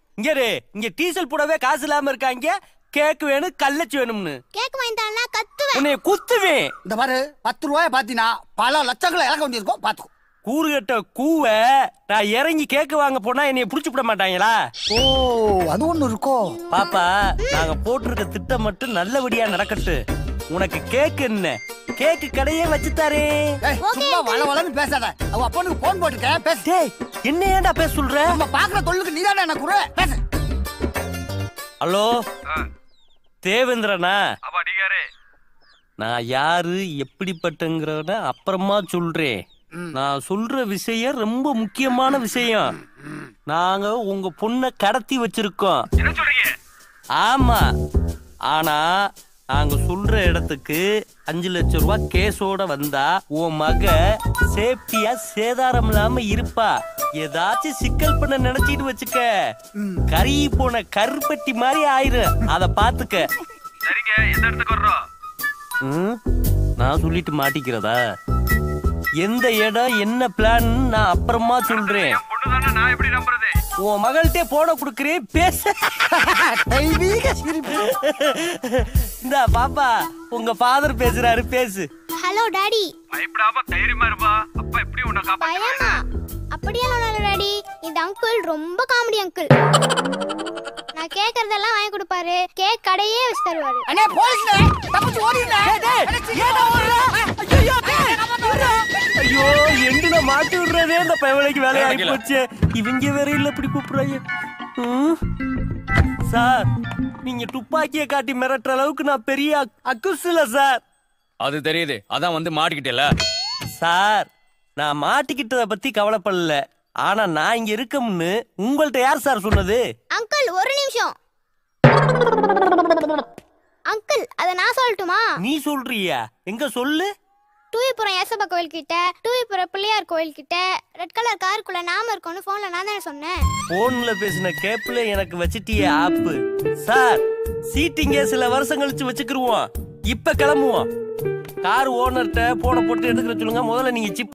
இங்க டீசல் போடவே காசு இல்லாம இருக்காங்க. கேக் வேணும், கல்லச்சி வேணும்னு. கேக் வாங்கி தரனா கத்துவேன். உன்னை குத்துவேன். இந்த பாரு 10 ரூபாய் பாத்தீனா பல லட்சங்களை இழக்க வேண்டியிருக்கும். பாத்துக்கோ. கூறுகட்ட கூவ நான் இறங்கி கேக்கு வாங்க போனா என்னைய புடிச்சு விட மாட்டாங்களா? ஓ அது ஒண்ணு இருக்கோ? பாப்பா நாங்க போட்டிருக்க திட்டம் மட்டும் நல்லபடியா நடக்கட்டு. உனக்கு கேக்கு என்ன? கேக்கு கடையே வச்சு தாரே. சும்மா வளவளன்னு பேசாத. அவ அப்பனுக்கு போன் போட்டுட்டேன் பேசு. டேய் என்ன ஏன்டா பேச சொல்ற? நம்ம பாக்குற தொல்லுக்கு நீதானே எனக்கு குரு. பேசு. ஹலோ தேவேந்திரனா? அப்பா டிகாரே. நான் யாரு எப்படிப்பட்டங்கறத அப்புறமா சொல்றேன். நான் சொல்ற விஷயம் ரொம்ப முக்கியமான விஷயம். நாங்க உங்க பொண்ணை கடத்தி வச்சிருக்கோம். என்ன சொல்றீங்க? ஆமா, ஆனா நாங்க சொல்ற இடத்துக்கு 5 லட்சம் ரூபாய் கேஸோட வந்தா உன் மக சேஃப்டியா சேதாரம் இல்லாம இருப்பா. ஏதாச்சும் சிக்கல் பண்ண நினைச்சிட்டு வச்சுக்க, கறி போன கருப்பட்டி மாதிரி ஆயிரும். அத பாத்துக்க. சரிங்க, எந்த இடத்துக்கு வர்றோம்? நான் சொல்லிட்டு மாட்டிக்கிறதா? எந்த இடம் என்ன பிளான் நான் அப்புறமா சொல்றேன். நான் எப்படி நம்புறது? உன் மகள்கிட்ட போன குடுக்கறேன், பேச. இந்த பாப்பா உங்க ஃபாதர் பேசுறாரு, பேசு. Hello daddy. பயப்படாம தைரியமா இருப்பா. அப்பா எப்படி உன்னை காப்பாத்துவாரு? பயமா? அப்படியெல்லாம் இல்ல டாடி. இந்த அங்கிள் ரொம்ப காமெடி அங்கிள். நான் கேக்குறதெல்லாம் வாங்கி கொடுப்பாரு. கேக் கடையே வச்சு தருவாரு. அண்ணே போலீஸ்ல தப்பிச்சு ஓடிடல. ஏடா ஓடுற? ஐயோ ஐயோ எங்க மாட்டி விடுறதே இந்த பயவலைக்கு வேலையாகி போச்சு. இவங்க வேற இல்ல இப்படி கூப்பிடுறாங்க. சார் நீங்க துப்பாக்கியை காட்டி மிரட்டுற அளவுக்கு நான் பெரிய அக்குஸ்ல சார். அது தெரியுது, அதான் வந்து மாட்டிக்கிட்டேல. சார் நான் மாட்டிக்கிட்டத பத்தி கவலைப்படல. ஆனா நான் இங்க இருக்கம்னு உங்கள்ட்ட யார் சார் சொன்னது? அங்கிள் ஒரு நிமிஷம். அங்கிள் அத நான் சொல்லட்டுமா? நீ சொல்றியா? எங்க சொல்லு. டூவிபுரம் ஏசப்பா கோயில் கிட்ட, டூவிபுரம் பிள்ளையார் கோயில் கிட்ட ரெட் கலர் காருக்குள்ள நாம இருக்கோம்னு போன்ல நான் தானே சொன்னேன். போன்ல பேசின கேப்ல எனக்கு வச்சிட்டியே ஆப்பு. சார் சீட்டிங்க சில வருஷம் கழிச்சு வச்சுக்கிருவோம். இப்ப கிளம்புவோம். கார் ஓனர்ட்ட போன போட்டு எடுத்துக்கிற சொல்லுங்க. முதல்ல நீங்க சிப்